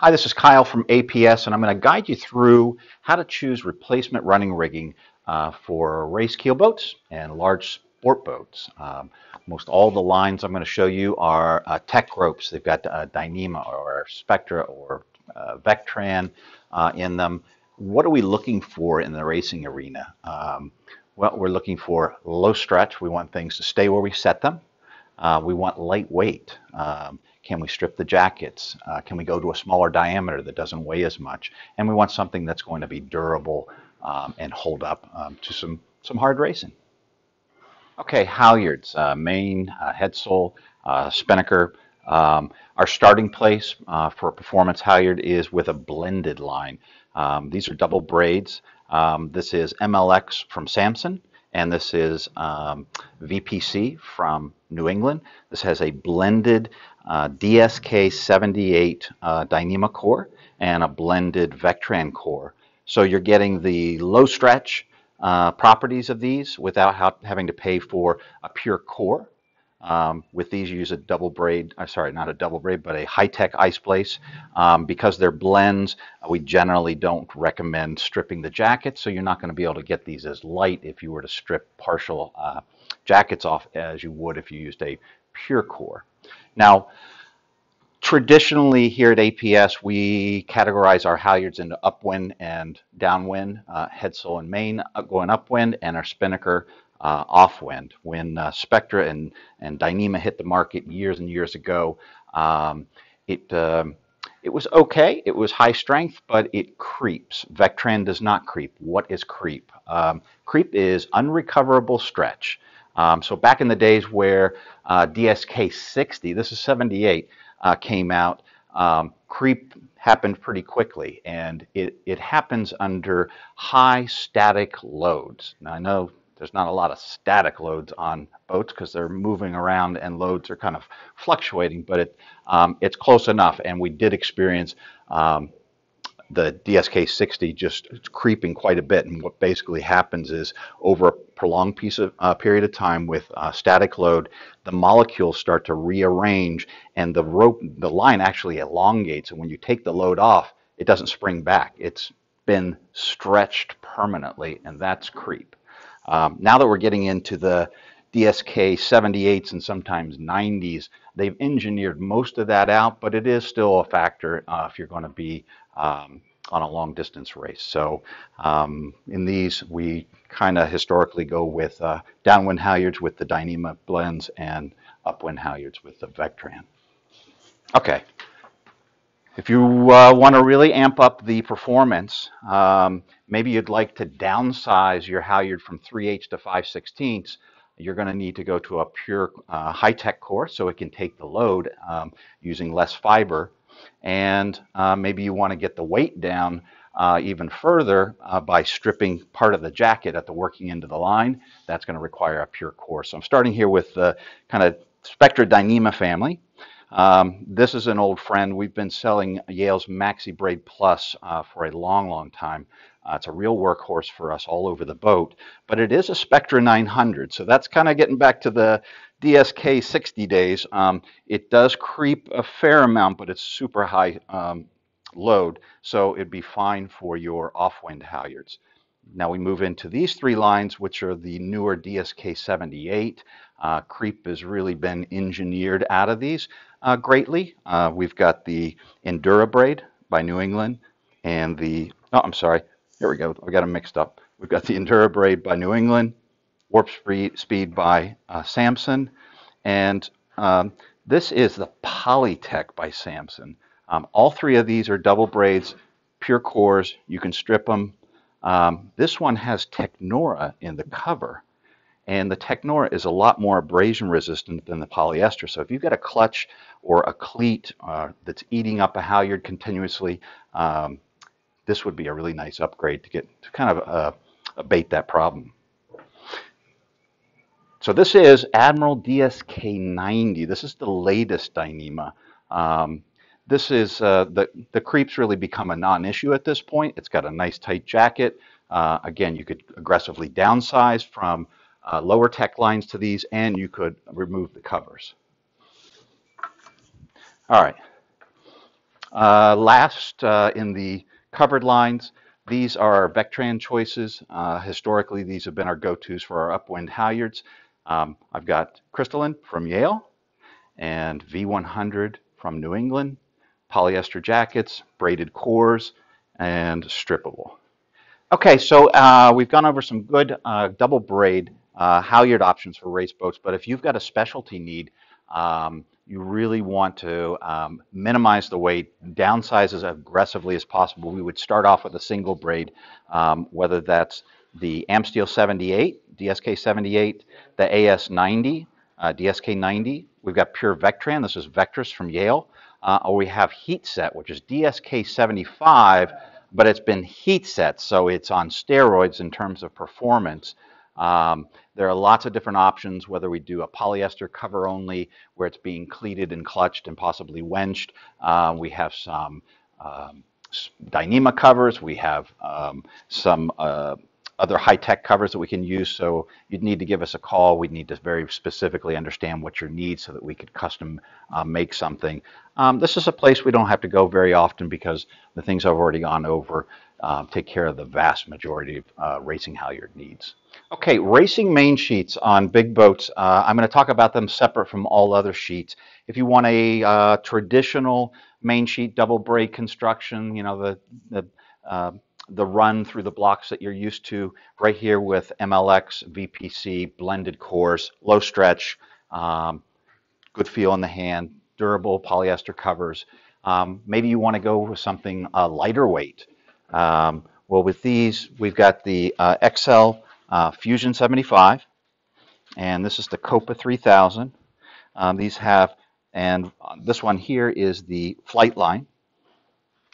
Hi, this is Kyle from APS, and I'm going to guide you through how to choose replacement running rigging for race keelboats and large sport boats. Most all the lines I'm going to show you are tech ropes. They've got Dyneema or Spectra or Vectran in them. What are we looking for in the racing arena? Well, we're looking for low stretch. We want things to stay where we set them. We want lightweight. Can we strip the jackets? Can we go to a smaller diameter that doesn't weigh as much? And we want something that's going to be durable and hold up to some hard racing. Okay, halyards, main, headsole, spinnaker. Our starting place for a performance halyard is with a blended line. These are double braids. This is MLX from Samson, and this is VPC from New England. This has a blended DSK 78 Dyneema core and a blended Vectran core. So you're getting the low stretch properties of these without having to pay for a pure core. With these, you use a double braid, sorry, not a double braid, but a high-tech ice place. Because they're blends, we generally don't recommend stripping the jacket, so you're not going to be able to get these as light if you were to strip partial jackets off as you would if you used a pure core. Now, traditionally here at APS, we categorize our halyards into upwind and downwind, headsole and main going upwind, and our spinnaker offwind. When Spectra and Dyneema hit the market years and years ago, it was okay. It was high strength, but it creeps. Vectran does not creep. What is creep? Creep is unrecoverable stretch. So back in the days where DSK 60, this is 78, came out, creep happened pretty quickly, and it happens under high static loads. Now I know there's not a lot of static loads on boats because they're moving around and loads are kind of fluctuating, but it's close enough, and we did experience the DSK 60 just creeping quite a bit. And what basically happens is over a prolonged period of time with static load, the molecules start to rearrange and the line actually elongates. And when you take the load off, it doesn't spring back. It's been stretched permanently, and that's creep. Now that we're getting into the DSK 78s and sometimes 90s, they've engineered most of that out, but it is still a factor if you're going to be on a long distance race. So in these, we kind of historically go with downwind halyards with the Dyneema blends and upwind halyards with the Vectran. Okay. If you want to really amp up the performance, maybe you'd like to downsize your halyard from 3/8 to 5/16. You're going to need to go to a pure high-tech core so it can take the load using less fiber. And maybe you want to get the weight down even further by stripping part of the jacket at the working end of the line. That's going to require a pure core. So I'm starting here with the kind of Spectra Dyneema family. This is an old friend. We've been selling Yale's Maxi Braid Plus for a long, long time. It's a real workhorse for us all over the boat, but it is a Spectra 900. So that's kind of getting back to the DSK 60 days. It does creep a fair amount, but it's super high load, so it'd be fine for your offwind halyards. Now we move into these three lines, which are the newer DSK 78. Creep has really been engineered out of these greatly. We've got the Endura braid by New England and the, oh, I'm sorry, here we go, I got them mixed up. We've got the Endura braid by New England, Warp Speed by Samson, and this is the Polytech by Samson. All three of these are double braids, pure cores. You can strip them. This one has Technora in the cover, and the Technora is a lot more abrasion resistant than the polyester. So if you've got a clutch or a cleat that's eating up a halyard continuously, this would be a really nice upgrade to kind of abate that problem. So this is Admiral DSK 90. This is the latest Dyneema. This is the creeps really become a non-issue at this point. It's got a nice tight jacket. Again, you could aggressively downsize from lower tech lines to these, and you could remove the covers. All right. Last in the covered lines, these are our Vectran choices. Historically, these have been our go-tos for our upwind halyards. I've got crystalline from Yale and V100 from New England, polyester jackets, braided cores, and strippable. Okay, so we've gone over some good double braid halyard options for race boats, but if you've got a specialty need, you really want to minimize the weight, downsize as aggressively as possible. We would start off with a single braid, whether that's the Amsteel 78, DSK 78, the AS 90, DSK 90. We've got pure Vectran. This is Vectrus from Yale. Or we have Heat Set, which is DSK 75, but it's been heat set, so it's on steroids in terms of performance. There are lots of different options, whether we do a polyester cover only, where it's being cleated and clutched and possibly wenched. We have some Dyneema covers. We have some other high-tech covers that we can use, so you'd need to give us a call. We'd need to very specifically understand what your needs so that we could custom make something. This is a place we don't have to go very often because the things I've already gone over take care of the vast majority of racing halyard needs. Okay, racing main sheets on big boats. I'm going to talk about them separate from all other sheets. If you want a traditional main sheet double braid construction, you know, the run through the blocks that you're used to, right here with MLX, VPC, blended cores, low stretch, good feel in the hand, durable polyester covers. Maybe you want to go with something lighter weight. Well, with these, we've got the XL Fusion 75, and this is the Copa 3000. These have, and this one here is the Flight Line.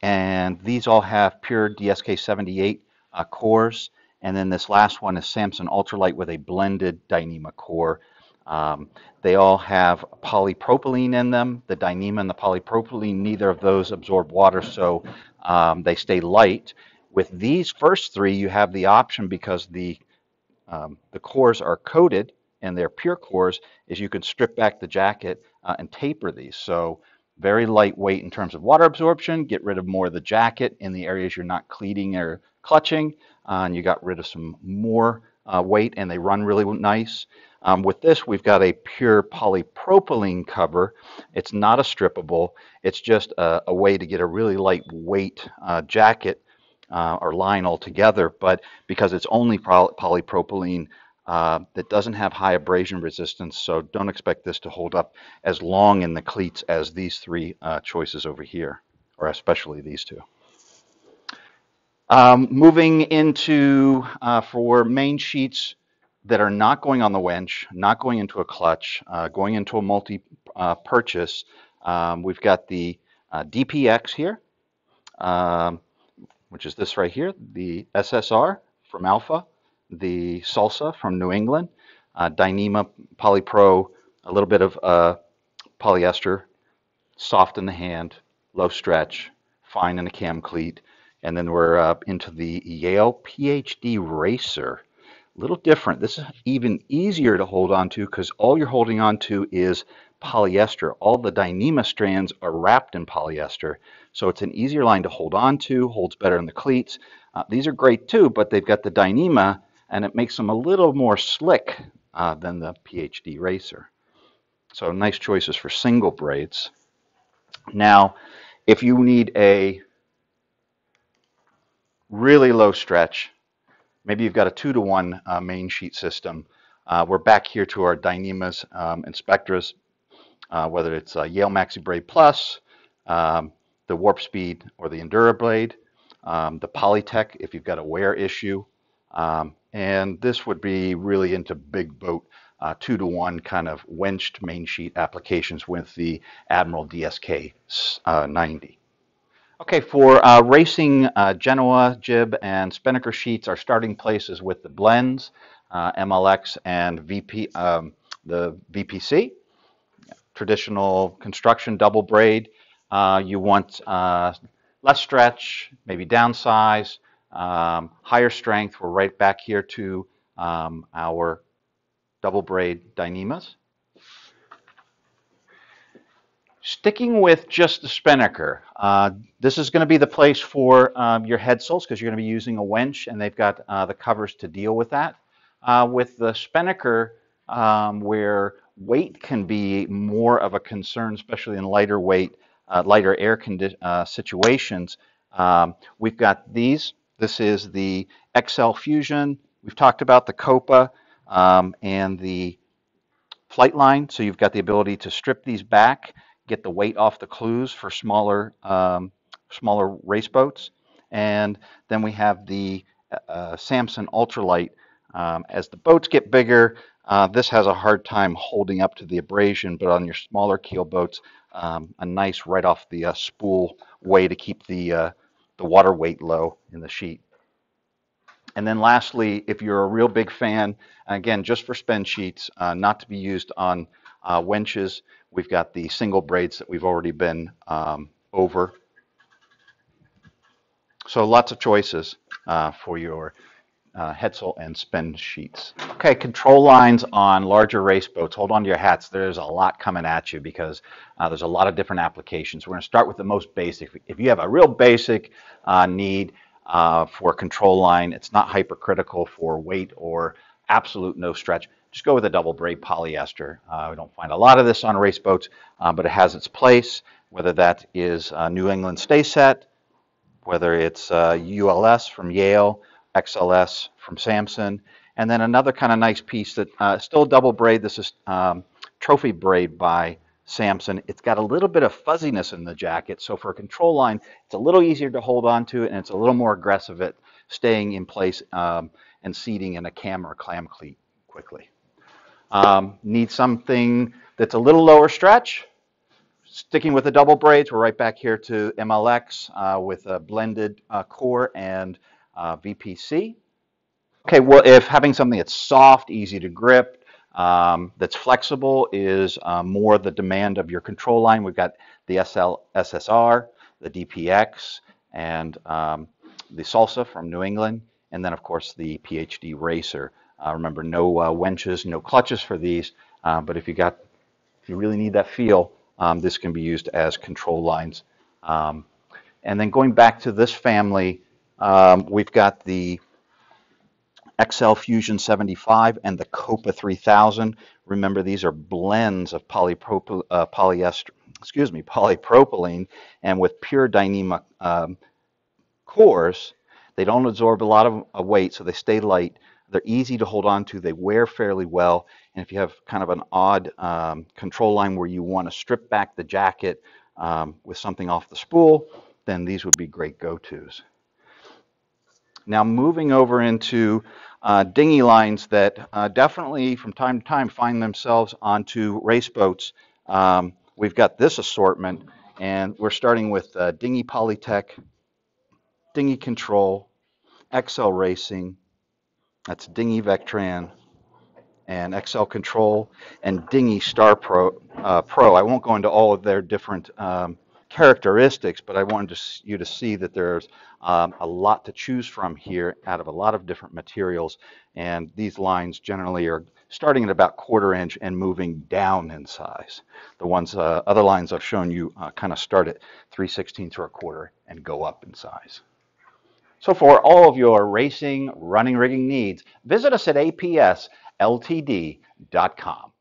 And these all have pure DSK 78 cores. And then this last one is Samson Ultralight with a blended Dyneema core. They all have polypropylene in them. The Dyneema and the polypropylene, neither of those absorb water, so they stay light. With these first three, you have the option, because the cores are coated and they're pure cores, is you can strip back the jacket and taper these. So very lightweight in terms of water absorption, get rid of more of the jacket in the areas you're not cleating or clutching, and you got rid of some more weight, and they run really nice. With this, we've got a pure polypropylene cover. It's not a strippable. It's just a way to get a really lightweight jacket or line altogether, but because it's only polypropylene, that doesn't have high abrasion resistance, so don't expect this to hold up as long in the cleats as these three choices over here, or especially these two. Moving into, for main sheets that are not going on the winch, not going into a clutch, going into a multi-purchase, we've got the DPX here, which is this right here, the SSR from Alpha, the Salsa from New England, Dyneema Polypro, a little bit of polyester, soft in the hand, low stretch, fine in a cam cleat, and then we're into the Yale PhD Racer. A little different. This is even easier to hold on to because all you're holding on to is polyester. All the Dyneema strands are wrapped in polyester, so it's an easier line to hold on to, holds better in the cleats. These are great too, but they've got the Dyneema, and it makes them a little more slick than the PhD Racer. So nice choices for single braids. Now, if you need a really low stretch, maybe you've got a 2-to-1 main sheet system. We're back here to our Dyneemas and Spectras, whether it's Yale Maxi Braid Plus, the Warp Speed or the Endura Blade, the Polytech if you've got a wear issue, and this would be really into big boat 2-to-1 kind of wenched main sheet applications with the Admiral DSK 90. Okay, for racing Genoa, jib, and Spinnaker sheets, our starting place is with the blends, MLX and the VPC. Traditional construction double braid. You want less stretch, maybe downsize, higher strength. We're right back here to our double braid Dyneemas. Sticking with just the Spinnaker, this is going to be the place for your head soles because you're going to be using a winch, and they've got the covers to deal with that. With the Spinnaker, where weight can be more of a concern, especially in lighter weight, lighter air situations, we've got these. This is the XL Fusion. We've talked about the Copa and the flight line, so you've got the ability to strip these back, get the weight off the clews for smaller race boats, and then we have the Samson Ultralight. As the boats get bigger, this has a hard time holding up to the abrasion, but on your smaller keel boats, a nice right off the spool way to keep the water weight low in the sheet. And then lastly, if you're a real big fan, again, just for spend sheets, not to be used on winches, we've got the single braids that we've already been over. So lots of choices for your headsole and spend sheets. Okay, control lines on larger race boats. Hold on to your hats. There's a lot coming at you because there's a lot of different applications. We're going to start with the most basic. If you have a real basic need for a control line, it's not hypercritical for weight or absolute no stretch, just go with a double braid polyester. We don't find a lot of this on race boats, but it has its place, whether that is New England Stay Set, whether it's ULS from Yale, XLS from Samson, and then another kind of nice piece that still double braid. This is Trophy Braid by Samson. It's got a little bit of fuzziness in the jacket, so for a control line, it's a little easier to hold on to, and it's a little more aggressive at staying in place and seating in a cam or clam cleat quickly. Need something that's a little lower stretch. Sticking with the double braids, we're right back here to MLX with a blended core and VPC. Okay, well, if having something that's soft, easy to grip, that's flexible is more the demand of your control line, we've got the SSR, the DPX, and the Salsa from New England, and then, of course, the PhD Racer. Remember, no winches, no clutches for these, but if you really need that feel, this can be used as control lines. And then going back to this family, we've got the XL Fusion 75 and the Copa 3000. Remember, these are blends of polypropylene, and with pure Dyneema cores, they don't absorb a lot of weight, so they stay light. They're easy to hold on to. They wear fairly well. And if you have kind of an odd control line where you want to strip back the jacket with something off the spool, then these would be great go-tos. Now moving over into dinghy lines that definitely from time to time find themselves onto race boats. We've got this assortment, and we're starting with Dinghy Polytech, Dinghy Control, XL Racing, that's Dinghy Vectran, and XL Control, and Dinghy Star Pro. I won't go into all of their different characteristics, but I wanted you to see that there's a lot to choose from here out of a lot of different materials, and these lines generally are starting at about 1/4 inch and moving down in size. The other lines I've shown you kind of start at 3/16 or 1/4 and go up in size. So for all of your racing, running rigging needs, visit us at APSLTD.com.